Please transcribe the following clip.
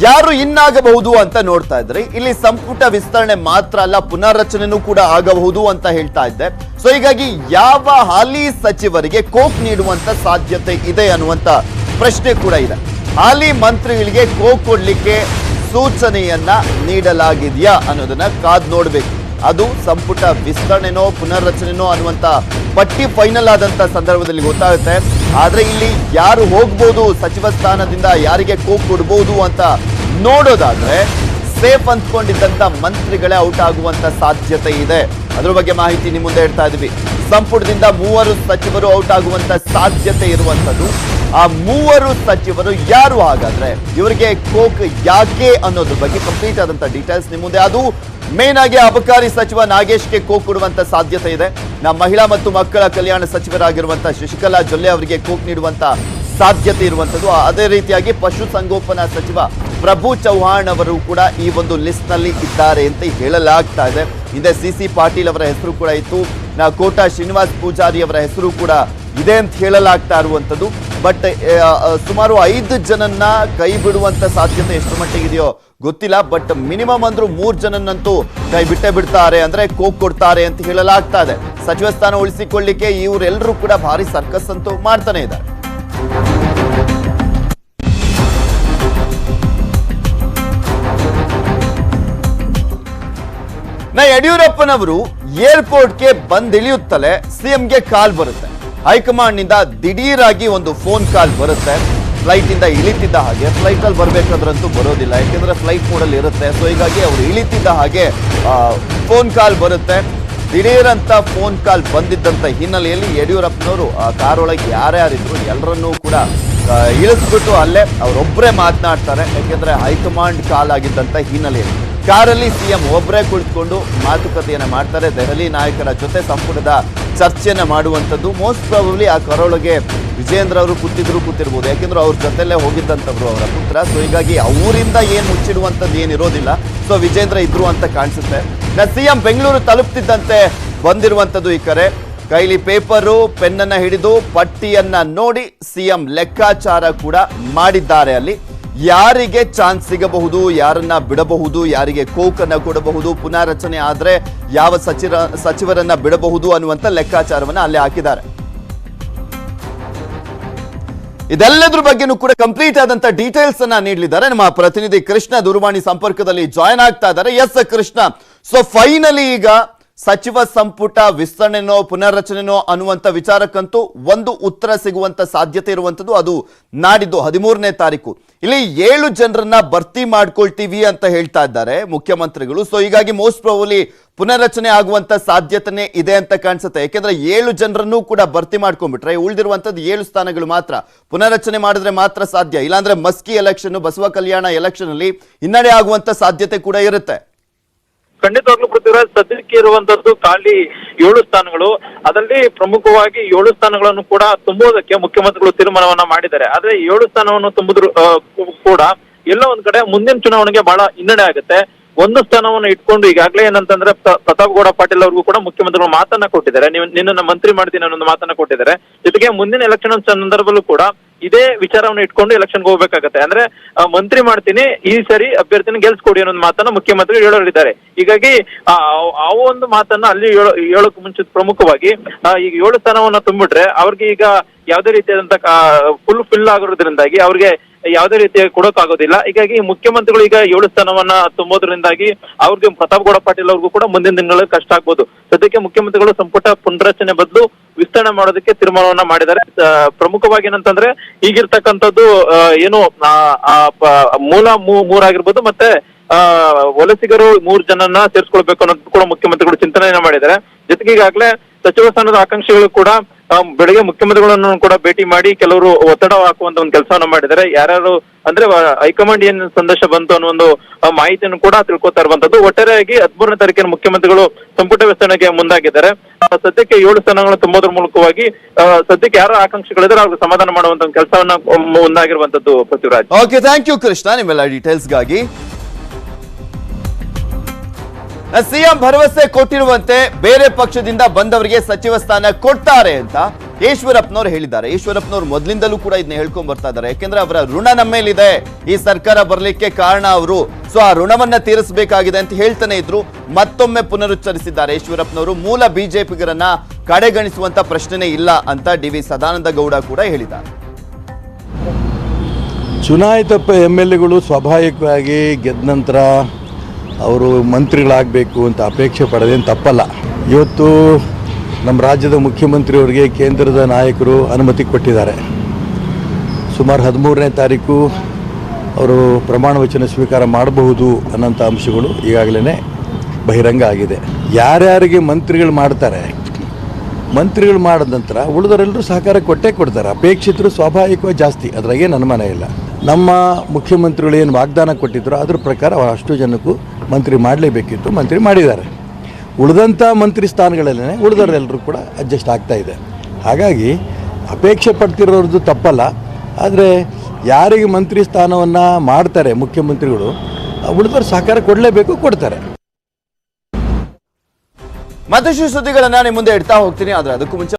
ಯಾರು ಇನ್ನಾಗಬಹುದು ಅಂತ ನೋಡ್ತಾ ಇದ್ರಿ. ಇಲ್ಲಿ ಸಂಪುಟ ವಿಸ್ತರಣೆ ಮಾತ್ರ ಅಲ್ಲ, ಪುನರ್ರಚನೆನೂ ಕೂಡ ಆಗಬಹುದು ಅಂತ ಹೇಳ್ತಾ ಇದ್ದೆ. ಸೊ ಹೀಗಾಗಿ ಯಾವ ಹಾಲಿ ಸಚಿವರಿಗೆ ಕೋಕ್ ನೀಡುವಂತ ಸಾಧ್ಯತೆ ಇದೆ ಅನ್ನುವಂತ ಪ್ರಶ್ನೆ ಕೂಡ ಇದೆ. ಹಾಲಿ ಮಂತ್ರಿಗಳಿಗೆ ಕೋಕ್ ಕೊಡ್ಲಿಕ್ಕೆ ಸೂಚನೆಯನ್ನ ನೀಡಲಾಗಿದೆಯಾ ಅನ್ನೋದನ್ನ ಕಾದ್ ನೋಡ್ಬೇಕು. ಅದು ಸಂಪುಟ ವಿಸ್ತರಣೆನೋ ಪುನರ್ರಚನೆನೋ ಅನ್ನುವಂತ ಪಟ್ಟಿ ಫೈನಲ್ ಆದಂತ ಸಂದರ್ಭದಲ್ಲಿ ಗೊತ್ತಾಗುತ್ತೆ. ಆದ್ರೆ ಇಲ್ಲಿ ಯಾರು ಹೋಗ್ಬೋದು ಸಚಿವ ಸ್ಥಾನದಿಂದ, ಯಾರಿಗೆ ಕೋಕ್ ಕೊಡ್ಬೋದು ಅಂತ ನೋಡೋದಾದ್ರೆ ಸೇಫ್ ಅಂದ್ಕೊಂಡಿದ್ದಂತ ಮಂತ್ರಿಗಳೇ ಔಟ್ ಆಗುವಂತ ಸಾಧ್ಯತೆ ಇದೆ. ಅದ್ರ ಬಗ್ಗೆ ಮಾಹಿತಿ ನಿಮ್ಮ ಮುಂದೆ ಇಡ್ತಾ ಇದೀವಿ. ಸಂಪುಟದಿಂದ 3 ಸಚಿವರು ಔಟ್ ಆಗುವಂತ ಸಾಧ್ಯತೆ ಇರುವಂತದ್ದು. ಆ 3 ಸಚಿವರು ಯಾರು, ಹಾಗಾದ್ರೆ ಇವರಿಗೆ ಕೋಕ್ ಯಾಕೆ ಅನ್ನೋದ್ರ ಬಗ್ಗೆ ಕಂಪ್ಲೀಟ್ ಆದಂತ ಡೀಟೇಲ್ಸ್ ನಿಮ್ಮ ಮುಂದೆ. ಅದು ಮೇನ್ ಆಗಿ ಅಬಕಾರಿ ಸಚಿವ ನಾಗೇಶ್ಗೆ ಕೋಕ್ ಕೊಡುವಂತ ಸಾಧ್ಯತೆ ಇದೆ. ಮಹಿಳಾ ಮತ್ತು ಮಕ್ಕಳ ಕಲ್ಯಾಣ ಸಚಿವರಾಗಿರುವಂತಹ ಶಶಿಕಲಾ ಜೊಲ್ಲೆ ಅವರಿಗೆ ಕೋಕ್ ನೀಡುವಂತ ಸಾಧ್ಯತೆ ಇರುವಂತದ್ದು. ಅದೇ ರೀತಿಯಾಗಿ ಪಶು ಸಂಗೋಪನಾ ಸಚಿವ ಪ್ರಭು ಚೌಹಾಣ್ ಅವರು ಕೂಡ ಈ ಒಂದು ಲಿಸ್ಟ್ ನಲ್ಲಿ ಇದ್ದಾರೆ ಅಂತ ಹೇಳಲಾಗ್ತಾ ಇದೆ. ಹಿಂದೆ ಸಿಸಿ ಪಾಟೀಲ್ ಅವರ ಹೆಸರು ಕೂಡ ಇತ್ತು. ಕೋಟಾ ಶ್ರೀನಿವಾಸ್ ಪೂಜಾರಿ ಅವರ ಹೆಸರು ಕೂಡ ಇದೆ ಅಂತ ಹೇಳಲಾಗ್ತಾ ಇರುವಂತದ್ದು. ಬಟ್ ಸುಮಾರು 5 ಜನನ್ನ ಕೈ ಬಿಡುವಂತ ಸಾಧ್ಯತೆ ಎಷ್ಟು ಮಟ್ಟಿಗಿದೆಯೋ ಗೊತ್ತಿಲ್ಲ. ಬಟ್ ಮಿನಿಮಮ್ ಅಂದ್ರೂ 3 ಜನನ್ನಂತೂ ಕೈ ಬಿಟ್ಟೇ ಬಿಡ್ತಾರೆ, ಅಂದ್ರೆ ಕೋಕ್ ಕೊಡ್ತಾರೆ ಅಂತ ಹೇಳಲಾಗ್ತಾ ಇದೆ. ಸಚಿವ ಸ್ಥಾನ ಉಳಿಸಿಕೊಳ್ಳಿಕ್ಕೆ ಇವರೆಲ್ಲರೂ ಕೂಡ ಭಾರಿ ಸರ್ಕಸ್ ಅಂತೂ ಮಾಡ್ತಾನೆ ಇದ್ದಾರೆ. ಯಡಿಯೂರಪ್ಪನವರು ಏರ್ಪೋರ್ಟ್ಗೆ ಬಂದಿಳಿಯುತ್ತಲೇ ಸಿಎಂಗೆ ಕಾಲ್ ಬರುತ್ತೆ. ಹೈಕಮಾಂಡ್ ನಿಂದ ದಿಢೀರಾಗಿ ಒಂದು ಫೋನ್ ಕಾಲ್ ಬರುತ್ತೆ. ಫ್ಲೈಟ್ ಇಂದ ಇಳಿತಿದ್ದ ಹಾಗೆ, ಫ್ಲೈಟ್ ಅಲ್ಲಿ ಬರ್ಬೇಕಾದ್ರಂತೂ ಬರೋದಿಲ್ಲ, ಯಾಕೆಂದ್ರೆ ಫ್ಲೈಟ್ ಮೋಡಲ್ಲಿ ಇರುತ್ತೆ. ಸೊ ಹೀಗಾಗಿ ಅವರು ಇಳಿತಿದ್ದ ಹಾಗೆ ಫೋನ್ ಕಾಲ್ ಬರುತ್ತೆ. ದಿಢೀರಂತ ಫೋನ್ ಕಾಲ್ ಬಂದಿದ್ದಂತ ಹಿನ್ನೆಲೆಯಲ್ಲಿ ಯಡಿಯೂರಪ್ಪನವರು ಆ ಕಾರೊಳಗೆ ಯಾರ್ಯಾರಿದ್ರು ಎಲ್ಲರನ್ನೂ ಕೂಡ ಇಳಿಸ್ಬಿಟ್ಟು ಅಲ್ಲೇ ಅವರೊಬ್ಬರೇ ಮಾತನಾಡ್ತಾರೆ. ಯಾಕೆಂದ್ರೆ ಹೈಕಮಾಂಡ್ ಕಾಲ್ ಆಗಿದ್ದಂತ ಹಿನ್ನೆಲೆಯಲ್ಲಿ ಕಾರಲ್ಲಿ ಸಿಎಂ ಒಬ್ಬರೇ ಕುಳಿತುಕೊಂಡು ಮಾತುಕತೆಯನ್ನ ಮಾಡ್ತಾರೆ. ದೆಹಲಿ ನಾಯಕರ ಜೊತೆ ಸಂಪುಟದ ಚರ್ಚೆಯನ್ನ ಮಾಡುವಂಥದ್ದು. ಮೋಸ್ಟ್ ಪ್ರಾಬಬ್ಲಿ ಆ ಕಾರೊಳಗೆ ವಿಜೇಂದ್ರ ಅವರು ಕೂತಿರ್ಬೋದು, ಯಾಕೆಂದ್ರೆ ಅವ್ರ ಜೊತೆಲ್ಲೇ ಹೋಗಿದ್ದಂಥವ್ರು ಅವರ ಪುತ್ರ. ಸೊ ಹೀಗಾಗಿ ಅವರಿಂದ ಏನು ಮುಚ್ಚಿಡುವಂಥದ್ದು ಏನಿರೋದಿಲ್ಲ. ಸೊ ವಿಜೇಂದ್ರ ಇದ್ರು ಅಂತ ಕಾಣಿಸುತ್ತೆ. ಸಿಎಂ ಬೆಂಗಳೂರು ತಲುಪ್ತಿದ್ದಂತೆ ಬಂದಿರುವಂಥದ್ದು ಈ ಕರೆ. ಕೈಲಿ ಪೇಪರು ಪೆನ್ನನ್ನ ಹಿಡಿದು ಪಟ್ಟಿಯನ್ನ ನೋಡಿ ಸಿಎಂ ಲೆಕ್ಕಾಚಾರ ಕೂಡ ಮಾಡಿದ್ದಾರೆ. ಅಲ್ಲಿ ಯಾರಿಗೆ ಚಾನ್ಸ್ ಸಿಗಬಹುದು, ಯಾರನ್ನ ಬಿಡಬಹುದು, ಯಾರಿಗೆ ಕೋಕನ್ನ ಕೊಡಬಹುದು, ಪುನಾರಚನೆ ಆದ್ರೆ ಯಾವ ಸಚಿವರನ್ನ ಬಿಡಬಹುದು ಅನ್ನುವಂತ ಲೆಕ್ಕಾಚಾರವನ್ನ ಅಲ್ಲಿ ಹಾಕಿದ್ದಾರೆ. ಇದೆಲ್ಲದ್ರ ಬಗ್ಗೆನೂ ಕೂಡ ಕಂಪ್ಲೀಟ್ ಆದಂತ ಡೀಟೇಲ್ಸ್ ಅನ್ನ ನೀಡಲಿದ್ದಾರೆ ನಮ್ಮ ಪ್ರತಿನಿಧಿ ಕೃಷ್ಣ. ದೂರವಾಣಿ ಸಂಪರ್ಕದಲ್ಲಿ ಜಾಯ್ನ್ ಆಗ್ತಾ ಇದ್ದಾರೆ. ಎಸ್ ಕೃಷ್ಣ, ಸೊ ಫೈನಲಿ ಈಗ ಸಚಿವ ಸಂಪುಟ ವಿಸ್ತರಣೆನೋ ಪುನರ್ರಚನೆನೋ ಅನ್ನುವಂಥ ವಿಚಾರಕ್ಕಂತೂ ಒಂದು ಉತ್ತರ ಸಿಗುವಂತ ಸಾಧ್ಯತೆ ಇರುವಂಥದ್ದು. ಅದು ನಾಡಿದ್ದು 13ನೇ ತಾರೀಕು. ಇಲ್ಲಿ 7 ಜನರನ್ನ ಭರ್ತಿ ಮಾಡ್ಕೊಳ್ತೀವಿ ಅಂತ ಹೇಳ್ತಾ ಇದ್ದಾರೆ ಮುಖ್ಯಮಂತ್ರಿಗಳು. ಸೊ ಹೀಗಾಗಿ ಮೋಸ್ಟ್ ಪ್ರಾಬಬ್ಲಿ ಪುನರ್ರಚನೆ ಆಗುವಂತ ಸಾಧ್ಯತೆನೇ ಇದೆ ಅಂತ ಕಾಣಿಸುತ್ತೆ. ಯಾಕೆಂದ್ರೆ 7 ಜನರನ್ನೂ ಕೂಡ ಭರ್ತಿ ಮಾಡ್ಕೊಂಡ್ಬಿಟ್ರೆ ಉಳಿದಿರುವಂತದ್ದು 7 ಸ್ಥಾನಗಳು ಮಾತ್ರ. ಪುನರ್ರಚನೆ ಮಾಡಿದ್ರೆ ಮಾತ್ರ ಸಾಧ್ಯ. ಇಲ್ಲಾಂದ್ರೆ ಮಸ್ಕಿ ಎಲೆಕ್ಷನ್, ಬಸವ ಕಲ್ಯಾಣ ಎಲೆಕ್ಷನ್ ಅಲ್ಲಿ ಹಿನ್ನಡೆ ಆಗುವಂತ ಸಾಧ್ಯತೆ ಕೂಡ ಇರುತ್ತೆ. ಖಂಡಿತವಾಗ್ಲೂ ಪೃಥ್ವಿರಾಜ್, ಸದ್ಯಕ್ಕೆ ಇರುವಂತದ್ದು ಖಾಲಿ 7 ಸ್ಥಾನಗಳು. ಅದರಲ್ಲಿ ಪ್ರಮುಖವಾಗಿ 7 ಸ್ಥಾನಗಳನ್ನು ಕೂಡ ತುಂಬುವುದಕ್ಕೆ ಮುಖ್ಯಮಂತ್ರಿಗಳು ತೀರ್ಮಾನವನ್ನ ಮಾಡಿದ್ದಾರೆ. ಆದ್ರೆ 7 ಸ್ಥಾನವನ್ನು ತುಂಬಿದ್ರು ಕೂಡ ಎಲ್ಲೋ ಒಂದ್ ಕಡೆ ಮುಂದಿನ ಚುನಾವಣೆಗೆ ಬಹಳ ಹಿನ್ನಡೆ ಆಗುತ್ತೆ. 1 ಸ್ಥಾನವನ್ನು ಇಟ್ಕೊಂಡು ಈಗಾಗಲೇ ಏನಂತಂದ್ರೆ ಪ್ರತಾಪ್ ಗೌಡ ಪಾಟೀಲ್ ಅವ್ರಿಗೂ ಕೂಡ ಮುಖ್ಯಮಂತ್ರಿಗಳು ಮಾತನ್ನ ಕೊಟ್ಟಿದ್ದಾರೆ. ನಿನ್ನನ್ನ ಮಂತ್ರಿ ಮಾಡ್ತೀನಿ ಅನ್ನೋ ಮಾತನ್ನ ಕೊಟ್ಟಿದ್ದಾರೆ. ಜೊತೆಗೆ ಮುಂದಿನ ಎಲೆಕ್ಷನ್ ಸಂದರ್ಭದಲ್ಲೂ ಕೂಡ ಇದೇ ವಿಚಾರವನ್ನು ಇಟ್ಕೊಂಡು ಎಲೆಕ್ಷನ್ಗೆ ಹೋಗ್ಬೇಕಾಗತ್ತೆ. ಅಂದ್ರೆ ಮಂತ್ರಿ ಮಾಡ್ತೀನಿ, ಈ ಸರಿ ಅಭ್ಯರ್ಥಿನ ಗೆಲ್ಸ್ಕೊಡಿ ಅನ್ನೋ ಮಾತನ್ನ ಮುಖ್ಯಮಂತ್ರಿ ಹೇಳಿದ್ದಾರೆ. ಹೀಗಾಗಿ ಆ ಒಂದು ಮಾತನ್ನ ಅಲ್ಲಿ ಹೇಳೋಕ್ ಮುಂಚೆ ಪ್ರಮುಖವಾಗಿ ಈಗ 7 ಸ್ಥಾನವನ್ನ ತುಂಬಿಟ್ರೆ ಅವ್ರಿಗೆ ಈಗ ಯಾವುದೇ ರೀತಿಯಾದಂತ ಫಿಲ್ ಆಗಿರೋದ್ರಿಂದಾಗಿ ಅವ್ರಿಗೆ ಯಾವುದೇ ರೀತಿಯ ಕೊಡೋಕ್ಕಾಗೋದಿಲ್ಲ. ಹೀಗಾಗಿ ಮುಖ್ಯಮಂತ್ರಿಗಳು ಈಗ 7 ಸ್ಥಾನವನ್ನ ತುಂಬೋದ್ರಿಂದಾಗಿ ಅವ್ರಿಗೆ ಪ್ರತಾಪ್ ಗೌಡ ಪಾಟೀಲ್ ಅವ್ರಿಗೂ ಕೂಡ ಮುಂದಿನ ದಿನಗಳಲ್ಲಿ ಕಷ್ಟ ಆಗ್ಬೋದು. ಸದ್ಯಕ್ಕೆ ಮುಖ್ಯಮಂತ್ರಿಗಳು ಸಂಪುಟ ಪುನರ್ರಚನೆ ಬದಲು ವಿಸ್ತರಣೆ ಮಾಡೋದಕ್ಕೆ ತೀರ್ಮಾನವನ್ನ ಮಾಡಿದ್ದಾರೆ. ಪ್ರಮುಖವಾಗಿ ಏನಂತಂದ್ರೆ ಈಗಿರ್ತಕ್ಕಂಥದ್ದು ಏನು ಮೂಲ 3 ಆಗಿರ್ಬೋದು, ಮತ್ತೆ ವಲಸಿಗರು 3 ಜನನ್ನ ಸೇರಿಸ್ಕೊಳ್ಬೇಕು ಅನ್ನೋದು ಕೂಡ ಮುಖ್ಯಮಂತ್ರಿಗಳು ಚಿಂತನೆಯನ್ನ ಮಾಡಿದ್ದಾರೆ. ಜೊತೆಗೆ ಈಗಾಗಲೇ ಸಚಿವ ಸ್ಥಾನದ ಆಕಾಂಕ್ಷಿಗಳು ಕೂಡ ಬೆಳಗ್ಗೆ ಮುಖ್ಯಮಂತ್ರಿಗಳನ್ನು ಕೂಡ ಭೇಟಿ ಮಾಡಿ ಕೆಲವರು ಒತ್ತಡ ಹಾಕುವಂತ ಒಂದು ಕೆಲಸವನ್ನ ಮಾಡಿದ್ದಾರೆ. ಯಾರ್ಯಾರು ಅಂದ್ರೆ ಹೈಕಮಾಂಡ್ ಏನ್ ಸಂದೇಶ ಬಂತು ಅನ್ನೋ ಒಂದು ಮಾಹಿತಿಯನ್ನು ಕೂಡ ತಿಳ್ಕೊತಾ ಇರುವಂತದ್ದು. ಒಟ್ಟಾರೆಯಾಗಿ 13ನೇ ತಾರೀಕಿನ ಮುಖ್ಯಮಂತ್ರಿಗಳು ಸಂಪುಟ ವಿಸ್ತರಣೆಗೆ ಮುಂದಾಗಿದ್ದಾರೆ. ಸದ್ಯಕ್ಕೆ 7 ಸ್ಥಾನಗಳನ್ನು ತುಂಬೋದ್ರ ಮೂಲಕವಾಗಿ ಸದ್ಯಕ್ಕೆ ಯಾರ ಆಕಾಂಕ್ಷಿಗಳಿದ್ರೆ ಅವ್ರಿಗೆ ಸಮಾಧಾನ ಮಾಡುವಂತ ಕೆಲಸವನ್ನ ಮುಂದಾಗಿರುವಂತದ್ದು. Prithviraj, okay, thank you Krishna ನಿಮ್ಮೆಲ್ಲ ಡೀಟೇಲ್ಸ್ಗಾಗಿ. ಸಿಎಂ ಭರವಸೆ ಕೊಟ್ಟಿರುವಂತೆ ಬೇರೆ ಪಕ್ಷದಿಂದ ಬಂದವರಿಗೆ ಸಚಿವ ಸ್ಥಾನ ಕೊಡ್ತಾರೆ ಅಂತ ಈಶ್ವರಪ್ಪನವ್ರು ಹೇಳಿದ್ದಾರೆ. ಈಶ್ವರಪ್ಪನವ್ರು ಮೊದಲಿಂದಲೂ ಕೂಡ ಇದನ್ನ ಹೇಳ್ಕೊಂಡ್ ಬರ್ತಾ ಇದ್ದಾರೆ. ಯಾಕೆಂದ್ರೆ ಅವರ ಋಣ ನಮ್ಮ ಮೇಲಿದೆ, ಈ ಸರ್ಕಾರ ಬರ್ಲಿಕ್ಕೆ ಕಾರಣ ಅವರು, ಸೊ ಆ ಋಣವನ್ನ ತೀರಿಸಬೇಕಾಗಿದೆ ಅಂತ ಹೇಳ್ತಾನೆ ಇದ್ರು. ಮತ್ತೊಮ್ಮೆ ಪುನರುಚ್ಚರಿಸಿದ್ದಾರೆ ಈಶ್ವರಪ್ಪನವರು. ಮೂಲ ಬಿಜೆಪಿಗರನ್ನ ಕಡೆಗಣಿಸುವಂತ ಪ್ರಶ್ನೆನೇ ಇಲ್ಲ ಅಂತ ಡಿ.ವಿ. ಸದಾನಂದ ಗೌಡ ಕೂಡ ಹೇಳಿದ್ದಾರೆ. ಚುನಾಯಿತ MLAಗಳು ಸ್ವಾಭಾವಿಕವಾಗಿ ಗೆದ್ದ ನಂತರ ಅವರು ಮಂತ್ರಿಗಳಾಗಬೇಕು ಅಂತ ಅಪೇಕ್ಷೆ ಪಡೋದೇನು ತಪ್ಪಲ್ಲ. ಇವತ್ತು ನಮ್ಮ ರಾಜ್ಯದ ಮುಖ್ಯಮಂತ್ರಿಯವರಿಗೆ ಕೇಂದ್ರದ ನಾಯಕರು ಅನುಮತಿ ಕೊಟ್ಟಿದ್ದಾರೆ. ಸುಮಾರು 13ನೇ ತಾರೀಕು ಅವರು ಪ್ರಮಾಣ ವಚನ ಸ್ವೀಕಾರ ಮಾಡಬಹುದು ಅನ್ನೋಂಥ ಅಂಶಗಳು ಈಗಾಗಲೇ ಬಹಿರಂಗ ಆಗಿದೆ. ಯಾರ್ಯಾರಿಗೆ ಮಂತ್ರಿಗಳು ಮಾಡ್ತಾರೆ, ಮಂತ್ರಿಗಳು ಮಾಡಿದ ನಂತರ ಉಳಿದವರೆಲ್ಲರೂ ಸಹಕಾರ ಕೊಟ್ಟೇ ಕೊಡ್ತಾರೆ. ಅಪೇಕ್ಷಿತರು ಸ್ವಾಭಾವಿಕವಾಗಿ ಜಾಸ್ತಿ, ಅದ್ರಾಗೇನು ಅನುಮಾನ ಇಲ್ಲ. ನಮ್ಮ ಮುಖ್ಯಮಂತ್ರಿಗಳು ಏನು ವಾಗ್ದಾನ ಕೊಟ್ಟಿದ್ರು ಅದ್ರ ಪ್ರಕಾರ ಅಷ್ಟು ಜನಕ್ಕೂ ಮಂತ್ರಿ ಮಾಡಲೇಬೇಕಿತ್ತು, ಮಂತ್ರಿ ಮಾಡಿದ್ದಾರೆ. ಉಳಿದಂಥ ಮಂತ್ರಿ ಸ್ಥಾನಗಳಲ್ಲೇ ಉಳಿದವರೆಲ್ಲರೂ ಕೂಡ ಅಡ್ಜಸ್ಟ್ ಆಗ್ತಾ ಇದೆ. ಹಾಗಾಗಿ ಅಪೇಕ್ಷೆ ಪಡ್ತಿರೋದು ತಪ್ಪಲ್ಲ. ಆದರೆ ಯಾರಿಗೆ ಮಂತ್ರಿ ಸ್ಥಾನವನ್ನು ಮಾಡ್ತಾರೆ ಮುಖ್ಯಮಂತ್ರಿಗಳು, ಉಳಿದವರು ಸಹಕಾರ ಕೊಡಲೇಬೇಕು, ಕೊಡ್ತಾರೆ. ಮತ್ತಷ್ಟು ಸುದ್ದಿಗಳನ್ನ ನಿಮ್ಮ ಮುಂದೆ ಇಡ್ತಾ ಹೋಗ್ತೀನಿ. ಆದರೆ ಅದಕ್ಕೂ ಮುಂಚೆ